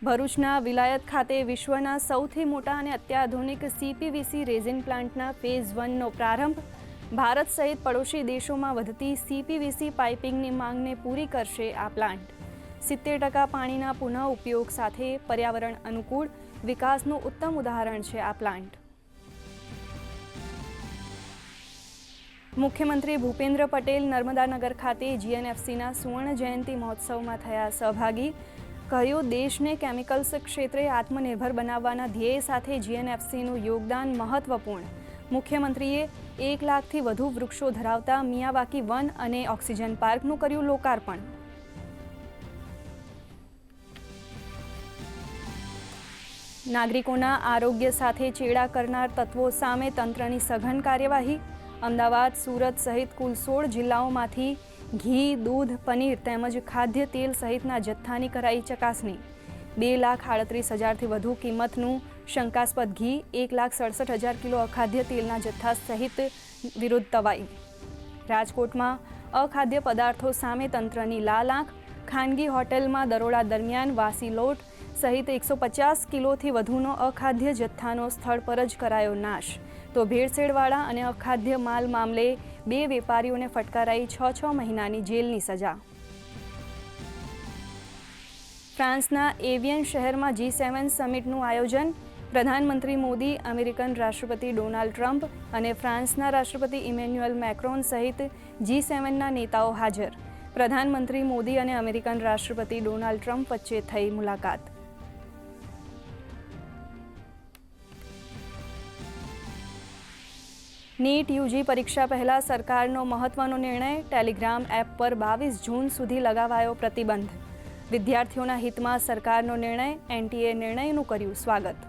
ભરૂચના વિલાયત ખાતે વિશ્વના સૌથી મોટા અને અત્યાધુનિક CPVC રેઝિન પ્લાન્ટના ફેઝ 1નો પ્રારંભ. ભારત સહિત પડોશી દેશોમાં વધતી CPVC પાઇપિંગની માંગને પૂરી કરશે આ પ્લાન્ટ. 70% પાણીના પુનઃ ઉપયોગ સાથે પર્યાવરણ અનુકૂળ વિકાસનું ઉત્તમ ઉદાહરણ છે આ પ્લાન્ટ. મુખ્યમંત્રી ભૂપેન્દ્ર પટેલ નર્મદાનગર ખાતે GNFCના સુવર્ણ જયંતિ મહોત્સવમાં થયા સહભાગી. કહ્યું, દેશને કેમિકલ્સ ક્ષેત્રે આત્મનિર્ભર બનાવવાના ધ્યેય સાથે GNFCનું યોગદાન મહત્વપૂર્ણ. મુખ્યમંત્રીએ 1 લાખથી વધુ વૃક્ષો ધરાવતા મિયાવાકી વન અને ઓક્સિજન પાર્કનું કર્યું લોકાર્પણ. નાગરિકોના આરોગ્ય સાથે ચેડા કરનાર તત્વો સામે તંત્રની સઘન કાર્યવાહી. અમદાવાદ, સુરત સહિત કુલ 16 જિલ્લાઓમાંથી ઘી, દૂધ, પનીર તેમજ ખાદ્ય તેલ સહિતના જથ્થાની કરાઈ ચકાસણી. 2,38,000થી વધુ કિંમતનું શંકાસ્પદ ઘી, 1,67,000 કિલો અખાદ્ય તેલના જથ્થા સહિત વિરુદ્ધ તવાઈ. રાજકોટમાં અખાદ્ય પદાર્થો સામે તંત્રની લાલ આંખ. ખાનગી હોટેલમાં દરોડા દરમિયાન વાસી લોટ સહિત 150 કિલોથી વધુનો અખાદ્ય જથ્થાનો સ્થળ પર જ કરાયો નાશ. તો ભેળસેળવાળા અને અખાદ્ય માલ મામલે 2 વેપારીઓને ફટકારાઈ 6 મહિનાની જેલની સજા. ફ્રાન્સના એવિયન શહેરમાં G7 સમિટનું આયોજન. પ્રધાનમંત્રી મોદી, અમેરિકન રાષ્ટ્રપતિ ડોનાલ્ડ ટ્રમ્પ અને ફ્રાન્સના રાષ્ટ્રપતિ ઇમેન્યુઅલ મેક્રોન સહિત G7ના નેતાઓ હાજર. પ્રધાનમંત્રી મોદી અને અમેરિકન રાષ્ટ્રપતિ ડોનાલ્ડ ટ્રમ્પ વચ્ચે થઈ મુલાકાત. નીટ UG પરીક્ષા પહેલા સરકારનો મહત્વનો નિર્ણય. ટેલિગ્રામ એપ પર 22 જૂન સુધી લગાવાયો પ્રતિબંધ. વિદ્યાર્થીઓના હિતમાં સરકારનો નિર્ણય. NTA નિર્ણયનું કર્યું સ્વાગત.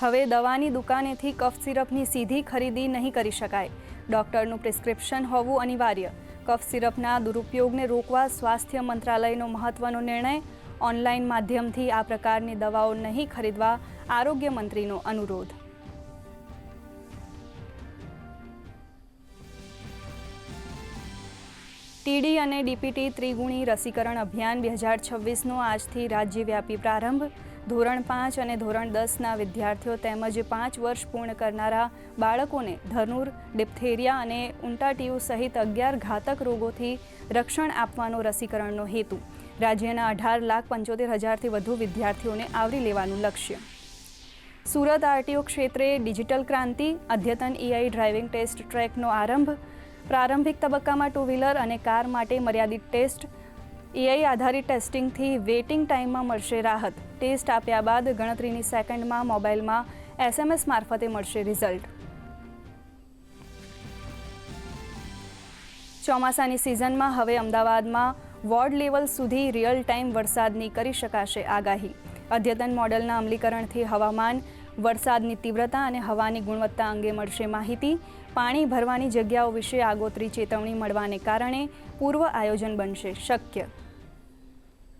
હવે દવાની દુકાનેથી કફ સિરપની સીધી ખરીદી નહીં કરી શકાય. ડોક્ટરનું પ્રિસ્ક્રિપ્શન હોવું અનિવાર્ય. કફ સિરપના દુરુપયોગને રોકવા સ્વાસ્થ્ય મંત્રાલયનો મહત્વનો નિર્ણય. ઓનલાઈન માધ્યમથી આ પ્રકારની દવાઓ નહીં ખરીદવા આરોગ્ય મંત્રીનો અનુરોધ. TD અને DPT ત્રિગુણી રસીકરણ અભિયાન 2026નો આજથી રાજ્યવ્યાપી પ્રારંભ. ધોરણ 5 અને ધોરણ 10ના વિદ્યાર્થીઓ તેમજ 5 વર્ષ પૂર્ણ કરનારા બાળકોને ધનુર, ડિપ્થેરિયા અને ઉન્ટાટીયુ સહિત 11 ઘાતક રોગોથી રક્ષણ આપવાનો રસીકરણનો હેતુ. રાજ્યના 18,75,000થી વધુ વિદ્યાર્થીઓને આવરી લેવાનું લક્ષ્ય. સુરત RTO ક્ષેત્રે ડિજિટલ ક્રાંતિ. અદ્યતન AI ડ્રાઇવિંગ ટેસ્ટ ટ્રેકનો આરંભ. પ્રારંભિક તબક્કામાં 2 વ્હીલર અને કાર માટે મર્યાદિત ટેસ્ટ. AI આધારિત ટેસ્ટિંગથી વેઇટિંગ ટાઈમમાં મળશે રાહત. ટેસ્ટ આપ્યા બાદ ગણતરીની સેકન્ડમાં મોબાઈલમાં SMS મારફતે મળશે રિઝલ્ટ. ચોમાસાની સિઝનમાં હવે અમદાવાદમાં વોર્ડ લેવલ સુધી રિયલ ટાઈમ વરસાદની કરી શકાશે આગાહી. અદ્યતન મોડલના અમલીકરણથી હવામાન, વરસાદની તીવ્રતા અને હવાની ગુણવત્તા અંગે મળશે માહિતી. પાણી ભરવાની જગ્યાઓ વિશે આગોતરી ચેતવણી મળવાને કારણે પૂર્વ આયોજન બનશે શક્ય.